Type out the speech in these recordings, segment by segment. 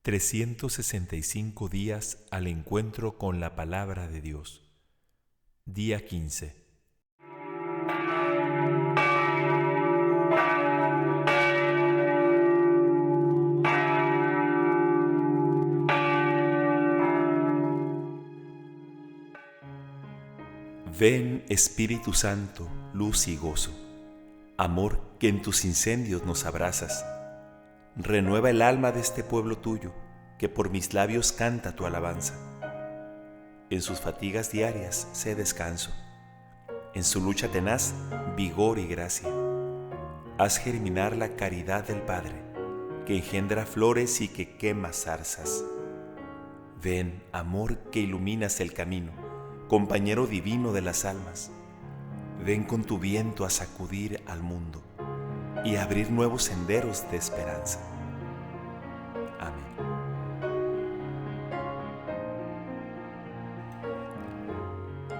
365 días al encuentro con la palabra de Dios. Día 15. Ven, Espíritu Santo, luz y gozo, amor que en tus incendios nos abrazas. Renueva el alma de este pueblo tuyo, que por mis labios canta tu alabanza. En sus fatigas diarias sé descanso, en su lucha tenaz vigor y gracia. Haz germinar la caridad del Padre, que engendra flores y que quema zarzas. Ven, amor que iluminas el camino, compañero divino de las almas. Ven con tu viento a sacudir al mundo y a abrir nuevos senderos de esperanza. Amén.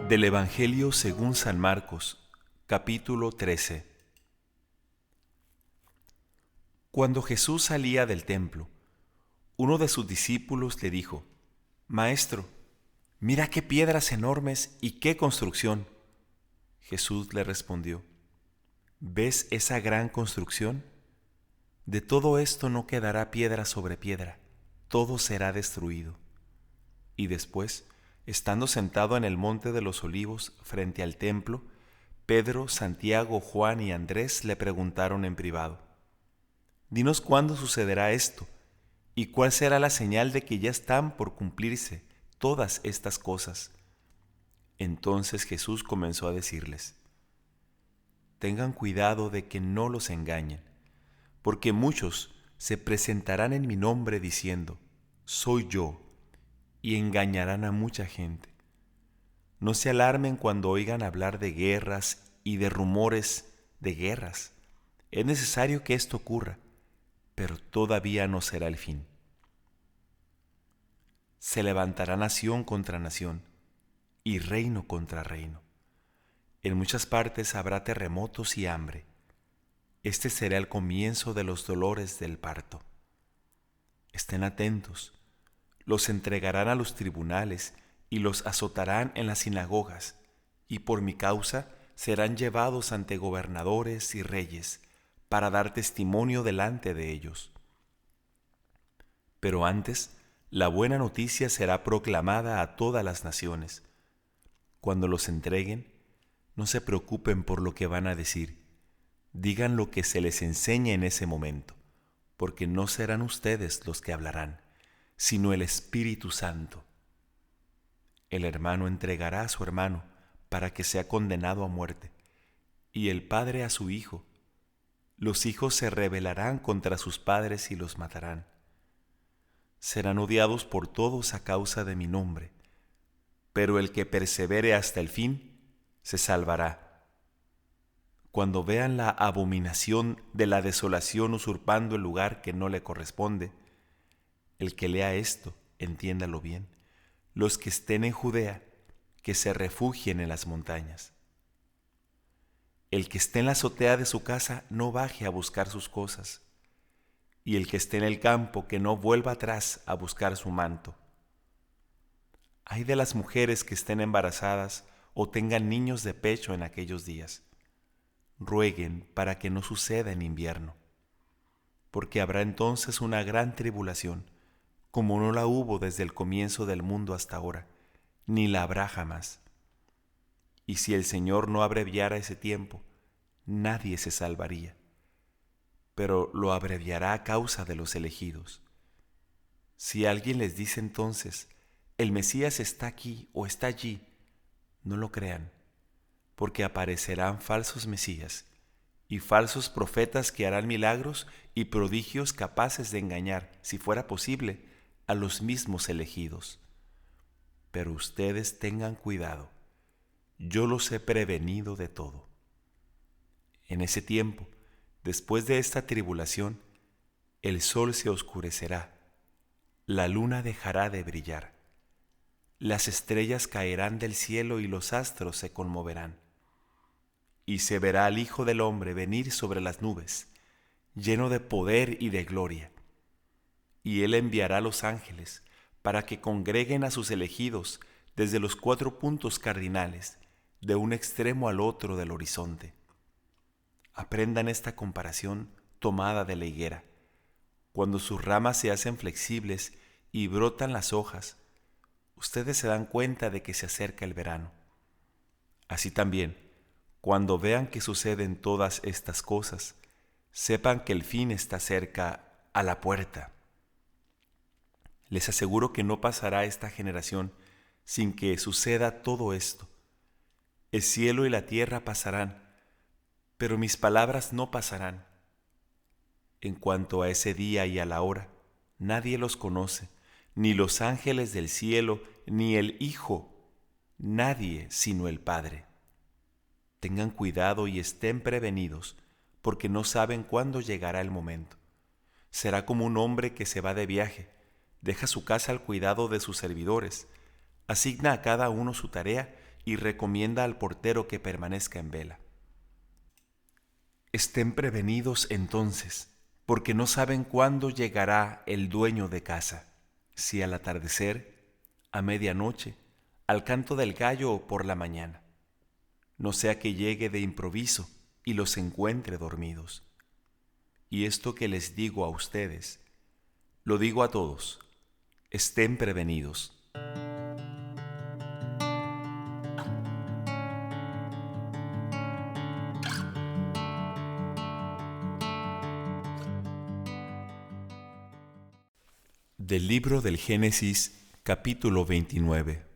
Del Evangelio según San Marcos, capítulo 13. Cuando Jesús salía del templo, uno de sus discípulos le dijo: Maestro, mira qué piedras enormes y qué construcción. Jesús le respondió: ¿Ves esa gran construcción? De todo esto no quedará piedra sobre piedra, todo será destruido. Y después, estando sentado en el monte de los olivos frente al templo, Pedro, Santiago, Juan y Andrés le preguntaron en privado: Dinos cuándo sucederá esto, y cuál será la señal de que ya están por cumplirse todas estas cosas. Entonces Jesús comenzó a decirles: Tengan cuidado de que no los engañen, porque muchos se presentarán en mi nombre diciendo: Soy yo, y engañarán a mucha gente. No se alarmen cuando oigan hablar de guerras y de rumores de guerras. Es necesario que esto ocurra, pero todavía no será el fin. Se levantará nación contra nación y reino contra reino. En muchas partes habrá terremotos y hambre. Este será el comienzo de los dolores del parto. Estén atentos. Los entregarán a los tribunales y los azotarán en las sinagogas, y por mi causa serán llevados ante gobernadores y reyes para dar testimonio delante de ellos. Pero antes, la buena noticia será proclamada a todas las naciones. Cuando los entreguen, no se preocupen por lo que van a decir. Digan lo que se les enseñe en ese momento, porque no serán ustedes los que hablarán, sino el Espíritu Santo. El hermano entregará a su hermano para que sea condenado a muerte, y el padre a su hijo. Los hijos se rebelarán contra sus padres y los matarán. Serán odiados por todos a causa de mi nombre, pero el que persevere hasta el fin se salvará. Cuando vean la abominación de la desolación usurpando el lugar que no le corresponde, el que lea esto, entiéndalo bien. Los que estén en Judea, que se refugien en las montañas. El que esté en la azotea de su casa, no baje a buscar sus cosas. Y el que esté en el campo, que no vuelva atrás a buscar su manto. Ay de las mujeres que estén embarazadas o tengan niños de pecho en aquellos días. Rueguen para que no suceda en invierno, porque habrá entonces una gran tribulación, como no la hubo desde el comienzo del mundo hasta ahora, ni la habrá jamás. Y si el Señor no abreviara ese tiempo, nadie se salvaría, pero lo abreviará a causa de los elegidos. Si alguien les dice entonces: el Mesías está aquí o está allí, no lo crean, porque aparecerán falsos mesías y falsos profetas que harán milagros y prodigios capaces de engañar, si fuera posible, a los mismos elegidos. Pero ustedes tengan cuidado, yo los he prevenido de todo. En ese tiempo, después de esta tribulación, el sol se oscurecerá, la luna dejará de brillar, las estrellas caerán del cielo y los astros se conmoverán. Y se verá al Hijo del Hombre venir sobre las nubes, lleno de poder y de gloria. y Él enviará los ángeles para que congreguen a sus elegidos desde los 4 puntos cardinales, de un extremo al otro del horizonte. Aprendan esta comparación tomada de la higuera. Cuando sus ramas se hacen flexibles y brotan las hojas, ustedes se dan cuenta de que se acerca el verano. Así también, cuando vean que suceden todas estas cosas, sepan que el fin está cerca a la puerta. Les aseguro que no pasará esta generación sin que suceda todo esto. El cielo y la tierra pasarán, pero mis palabras no pasarán. En cuanto a ese día y a la hora, nadie los conoce, ni los ángeles del cielo, ni el Hijo, nadie sino el Padre. Tengan cuidado y estén prevenidos, porque no saben cuándo llegará el momento. Será como un hombre que se va de viaje, deja su casa al cuidado de sus servidores, asigna a cada uno su tarea y recomienda al portero que permanezca en vela. Estén prevenidos entonces, porque no saben cuándo llegará el dueño de casa, si al atardecer, a medianoche, al canto del gallo o por la mañana. No sea que llegue de improviso y los encuentre dormidos. Y esto que les digo a ustedes, lo digo a todos, estén prevenidos. Del libro del Génesis, capítulo 29.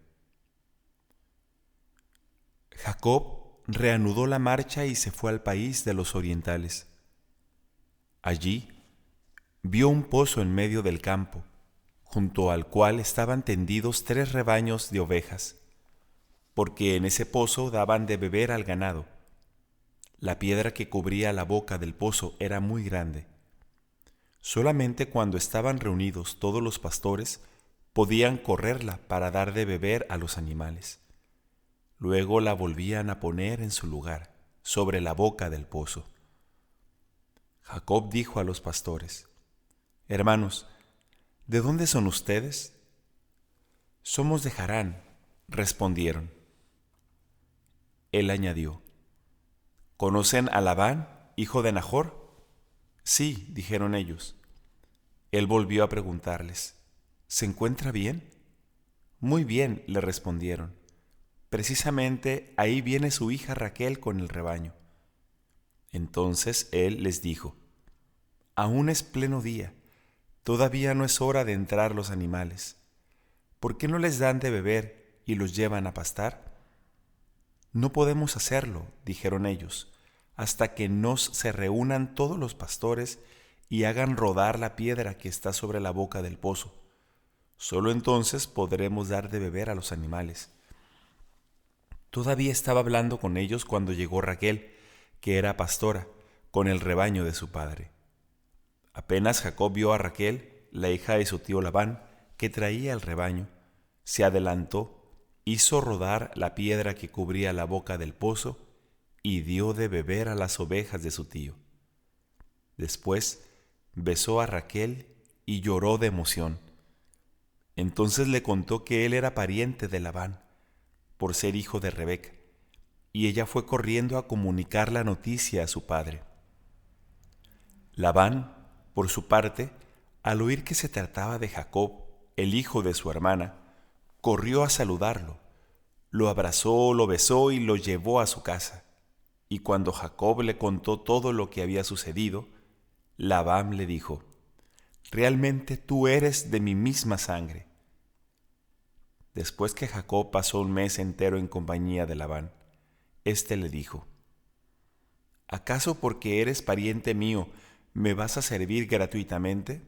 Jacob reanudó la marcha y se fue al país de los orientales. Allí vio un pozo en medio del campo, junto al cual estaban tendidos 3 rebaños de ovejas, porque en ese pozo daban de beber al ganado. La piedra que cubría la boca del pozo era muy grande. Solamente cuando estaban reunidos todos los pastores podían correrla para dar de beber a los animales. Luego la volvían a poner en su lugar, sobre la boca del pozo. Jacob dijo a los pastores: «Hermanos, ¿de dónde son ustedes?» «Somos de Harán», respondieron. Él añadió: «¿Conocen a Labán, hijo de Nahor?» «Sí», dijeron ellos. Él volvió a preguntarles: «¿Se encuentra bien?» «Muy bien», le respondieron. «Precisamente ahí viene su hija Raquel con el rebaño». Entonces él les dijo: «Aún es pleno día, todavía no es hora de entrar los animales. ¿Por qué no les dan de beber y los llevan a pastar?» «No podemos hacerlo», dijeron ellos, «hasta que se reúnan todos los pastores y hagan rodar la piedra que está sobre la boca del pozo. Solo entonces podremos dar de beber a los animales». Todavía estaba hablando con ellos cuando llegó Raquel, que era pastora, con el rebaño de su padre. Apenas Jacob vio a Raquel, la hija de su tío Labán, que traía el rebaño, se adelantó, hizo rodar la piedra que cubría la boca del pozo y dio de beber a las ovejas de su tío. Después besó a Raquel y lloró de emoción. Entonces le contó que él era pariente de Labán, por ser hijo de Rebeca, y ella fue corriendo a comunicar la noticia a su padre. Labán, por su parte, al oír que se trataba de Jacob, el hijo de su hermana, corrió a saludarlo, lo abrazó, lo besó y lo llevó a su casa. Y cuando Jacob le contó todo lo que había sucedido, Labán le dijo: «Realmente tú eres de mi misma sangre». Después que Jacob pasó un mes entero en compañía de Labán, éste le dijo: «¿Acaso porque eres pariente mío me vas a servir gratuitamente?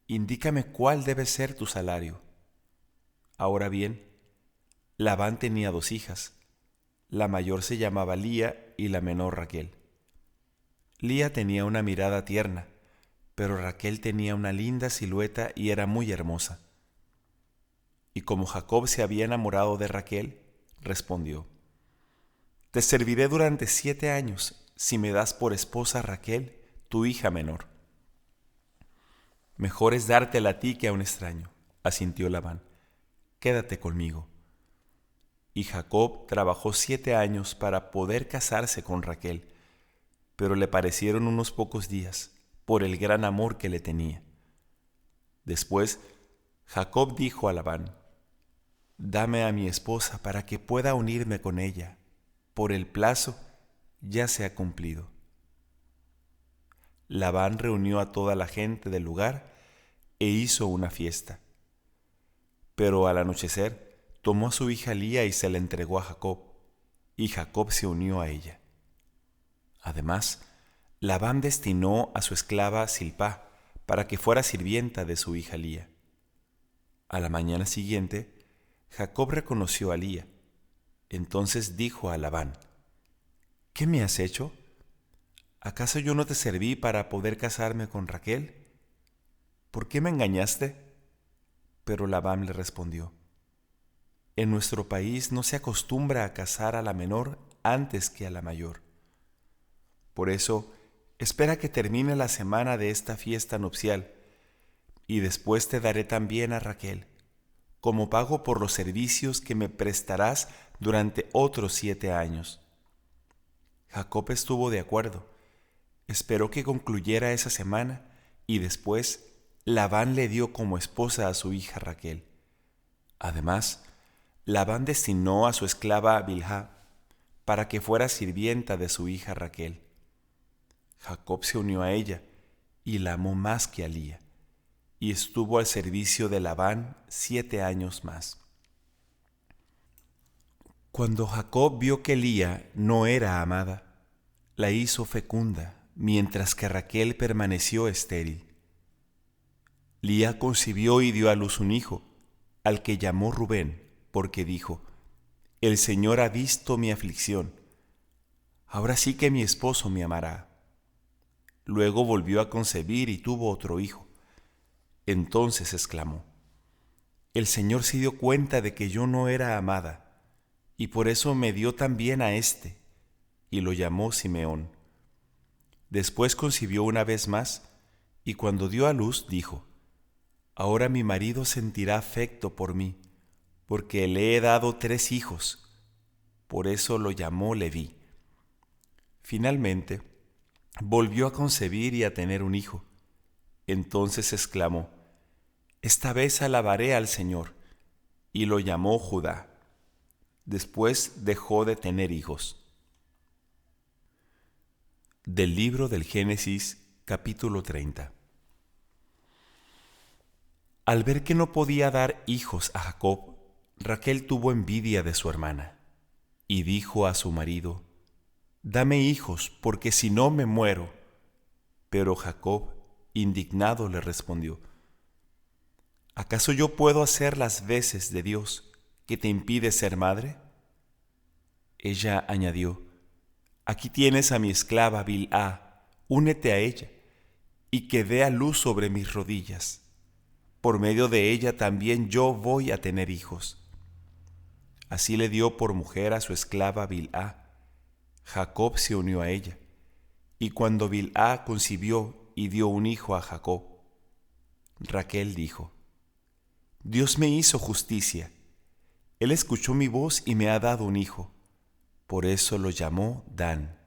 Indícame cuál debe ser tu salario». Ahora bien, Labán tenía 2 hijas. La mayor se llamaba Lía y la menor Raquel. Lía tenía una mirada tierna, pero Raquel tenía una linda silueta y era muy hermosa. Y como Jacob se había enamorado de Raquel, respondió: «Te serviré durante 7 años si me das por esposa a Raquel, tu hija menor». Mejor es dártela a ti que a un extraño, asintió Labán. Quédate conmigo. Y Jacob trabajó 7 años para poder casarse con Raquel, pero le parecieron unos pocos días por el gran amor que le tenía. Después, Jacob dijo a Labán: Dame a mi esposa para que pueda unirme con ella, por el plazo ya se ha cumplido. Labán reunió a toda la gente del lugar e hizo una fiesta. Pero al anochecer tomó a su hija Lía y se la entregó a Jacob, y Jacob se unió a ella. Además, Labán destinó a su esclava Zilpá para que fuera sirvienta de su hija Lía. A la mañana siguiente, Jacob reconoció a Lía. Entonces dijo a Labán: ¿Qué me has hecho? ¿Acaso yo no te serví para poder casarme con Raquel? ¿Por qué me engañaste? Pero Labán le respondió: En nuestro país no se acostumbra a casar a la menor antes que a la mayor. Por eso, espera que termine la semana de esta fiesta nupcial, y después te daré también a Raquel, como pago por los servicios que me prestarás durante otros 7 años. Jacob estuvo de acuerdo. Esperó que concluyera esa semana, y después Labán le dio como esposa a su hija Raquel. Además, Labán destinó a su esclava Bilhá para que fuera sirvienta de su hija Raquel. Jacob se unió a ella y la amó más que a Lía, y estuvo al servicio de Labán 7 años más. Cuando Jacob vio que Lía no era amada, la hizo fecunda, mientras que Raquel permaneció estéril. Lía concibió y dio a luz un hijo, al que llamó Rubén, porque dijo: El Señor ha visto mi aflicción, ahora sí que mi esposo me amará. Luego volvió a concebir y tuvo otro hijo. Entonces exclamó: El Señor se dio cuenta de que yo no era amada, y por eso me dio también a éste, y lo llamó Simeón. Después concibió una vez más, y cuando dio a luz dijo: Ahora mi marido sentirá afecto por mí, porque le he dado 3 hijos. Por eso lo llamó Leví. Finalmente, volvió a concebir y a tener un hijo. Entonces exclamó: Esta vez alabaré al Señor, y lo llamó Judá. Después dejó de tener hijos. Del libro del Génesis, capítulo 30. Al ver que no podía dar hijos a Jacob, Raquel tuvo envidia de su hermana, y dijo a su marido: Dame hijos, porque si no me muero. Pero Jacob, indignado, le respondió: ¿Acaso yo puedo hacer las veces de Dios que te impide ser madre? Ella añadió: Aquí tienes a mi esclava Bilhá, únete a ella, y que dé a luz sobre mis rodillas. Por medio de ella también yo voy a tener hijos. Así le dio por mujer a su esclava Bilhá. Jacob se unió a ella, y cuando Bilhá concibió y dio un hijo a Jacob, Raquel dijo: Dios me hizo justicia. Él escuchó mi voz y me ha dado un hijo. Por eso lo llamó Dan.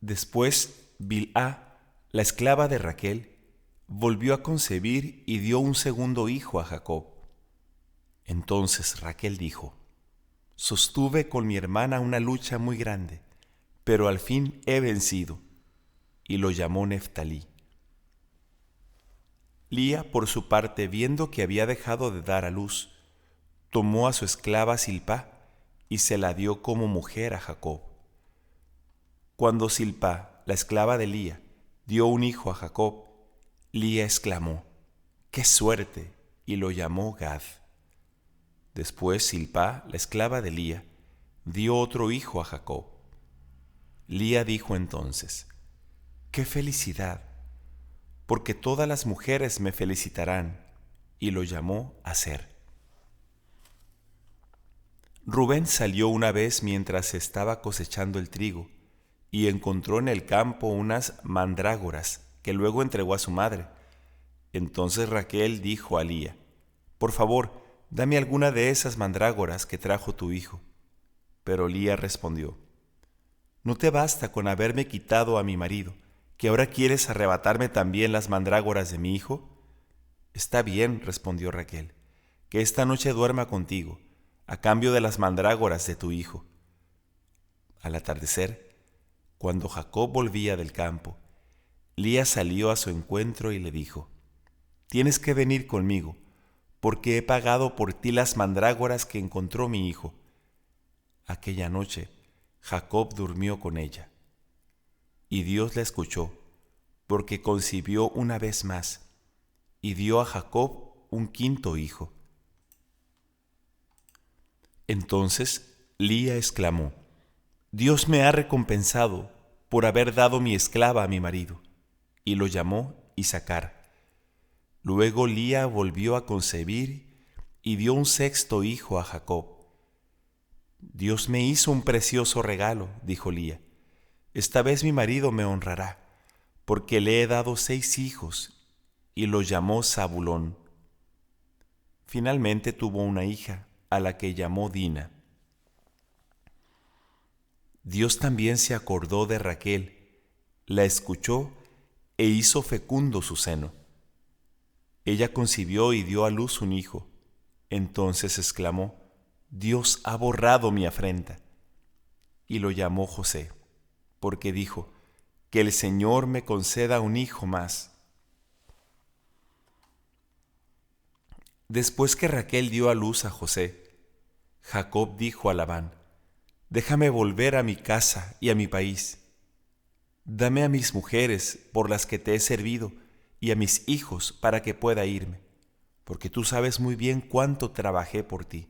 Después Bilhá, la esclava de Raquel, volvió a concebir y dio un segundo hijo a Jacob. Entonces Raquel dijo: Sostuve con mi hermana una lucha muy grande, pero al fin he vencido, y lo llamó Neftalí. Lía, por su parte, viendo que había dejado de dar a luz, tomó a su esclava Zilpá y se la dio como mujer a Jacob. Cuando Zilpá, la esclava de Lía, dio un hijo a Jacob, Lía exclamó: ¡Qué suerte! Y lo llamó Gad. Después Zilpá, la esclava de Lía, dio otro hijo a Jacob. Lía dijo entonces: ¡Qué felicidad! Porque todas las mujeres me felicitarán. Y lo llamó Aser. Rubén salió una vez mientras estaba cosechando el trigo, y encontró en el campo unas mandrágoras que luego entregó a su madre. Entonces Raquel dijo a Lía: «Por favor, dame alguna de esas mandrágoras que trajo tu hijo». Pero Lía respondió: «¿No te basta con haberme quitado a mi marido, que ahora quieres arrebatarme también las mandrágoras de mi hijo?» «Está bien», respondió Raquel, «que esta noche duerma contigo, a cambio de las mandrágoras de tu hijo». Al atardecer, cuando Jacob volvía del campo, Lía salió a su encuentro y le dijo: «Tienes que venir conmigo, porque he pagado por ti las mandrágoras que encontró mi hijo». Aquella noche, Jacob durmió con ella. Y Dios la escuchó, porque concibió una vez más, y dio a Jacob un quinto hijo. Entonces Lía exclamó: «Dios me ha recompensado por haber dado mi esclava a mi marido», y lo llamó Isacar. Luego Lía volvió a concebir y dio un sexto hijo a Jacob. «Dios me hizo un precioso regalo», dijo Lía. «Esta vez mi marido me honrará, porque le he dado 6 hijos», y lo llamó Zabulón. Finalmente tuvo una hija, a la que llamó Dina. Dios también se acordó de Raquel, la escuchó e hizo fecundo su seno. Ella concibió y dio a luz un hijo. Entonces exclamó: «Dios ha borrado mi afrenta», y lo llamó José, porque dijo: «Que el Señor me conceda un hijo más». Después que Raquel dio a luz a José, Jacob dijo a Labán: «Déjame volver a mi casa y a mi país. Dame a mis mujeres por las que te he servido y a mis hijos para que pueda irme, porque tú sabes muy bien cuánto trabajé por ti».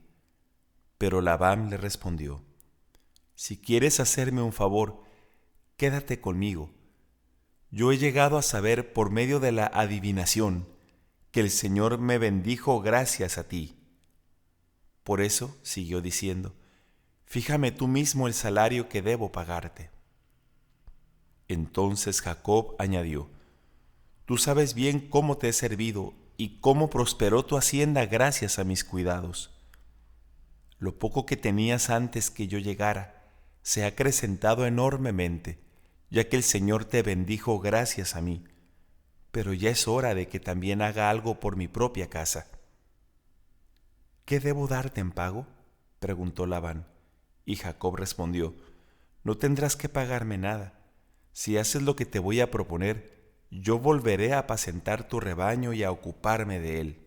Pero Labán le respondió: «Si quieres hacerme un favor, quédate conmigo. Yo he llegado a saber por medio de la adivinación que el Señor me bendijo gracias a ti». Por eso siguió diciendo: «Fíjame tú mismo el salario que debo pagarte». Entonces Jacob añadió: «Tú sabes bien cómo te he servido y cómo prosperó tu hacienda gracias a mis cuidados. Lo poco que tenías antes que yo llegara se ha acrecentado enormemente, ya que el Señor te bendijo gracias a mí. Pero ya es hora de que también haga algo por mi propia casa». «¿Qué debo darte en pago?», preguntó Labán. Y Jacob respondió: «No tendrás que pagarme nada. Si haces lo que te voy a proponer, yo volveré a apacentar tu rebaño y a ocuparme de él.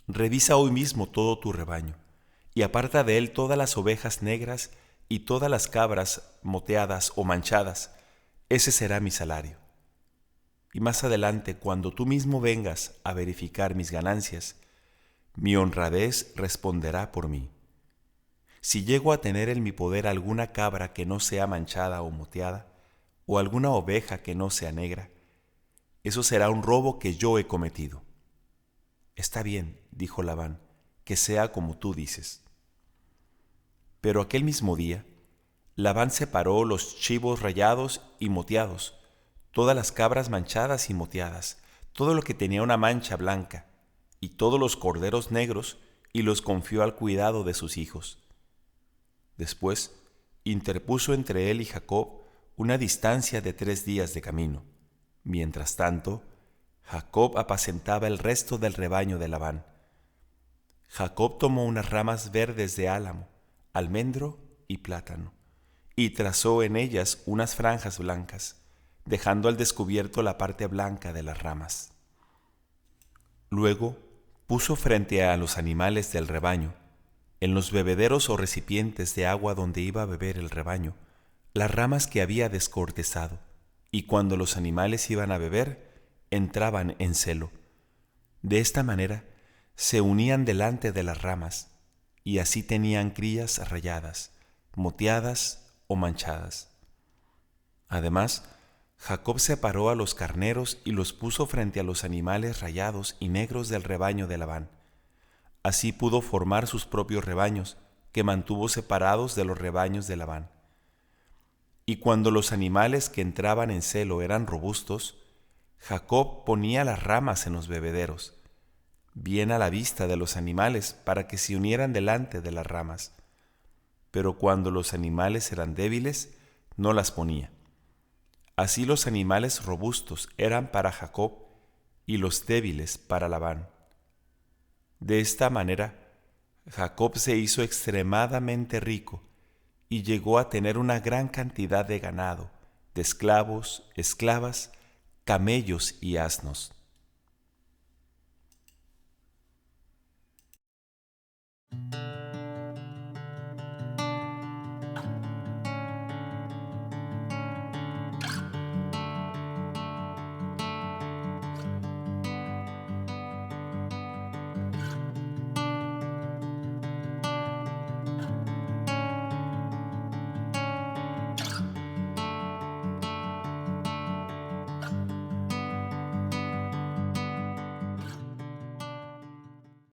Revisa hoy mismo todo tu rebaño, y aparta de él todas las ovejas negras y todas las cabras moteadas o manchadas. Ese será mi salario. Y más adelante, cuando tú mismo vengas a verificar mis ganancias, mi honradez responderá por mí. Si llego a tener en mi poder alguna cabra que no sea manchada o moteada, o alguna oveja que no sea negra, eso será un robo que yo he cometido». «Está bien», dijo Labán, «que sea como tú dices». Pero aquel mismo día, Labán separó los chivos rayados y moteados, todas las cabras manchadas y moteadas, todo lo que tenía una mancha blanca, y todos los corderos negros, y los confió al cuidado de sus hijos. Después interpuso entre él y Jacob una distancia de 3 días de camino. Mientras tanto, Jacob apacentaba el resto del rebaño de Labán. Jacob tomó unas ramas verdes de álamo, almendro y plátano, y trazó en ellas unas franjas blancas, dejando al descubierto la parte blanca de las ramas. Luego puso frente a los animales del rebaño, en los bebederos o recipientes de agua donde iba a beber el rebaño, las ramas que había descortezado, y cuando los animales iban a beber, entraban en celo. De esta manera se unían delante de las ramas, y así tenían crías rayadas, moteadas o manchadas. Además, Jacob separó a los carneros y los puso frente a los animales rayados y negros del rebaño de Labán. Así pudo formar sus propios rebaños, que mantuvo separados de los rebaños de Labán. Y cuando los animales que entraban en celo eran robustos, Jacob ponía las ramas en los bebederos, bien a la vista de los animales, para que se unieran delante de las ramas. Pero cuando los animales eran débiles, no las ponía. Así los animales robustos eran para Jacob y los débiles para Labán. De esta manera, Jacob se hizo extremadamente rico y llegó a tener una gran cantidad de ganado, de esclavos, esclavas, camellos y asnos.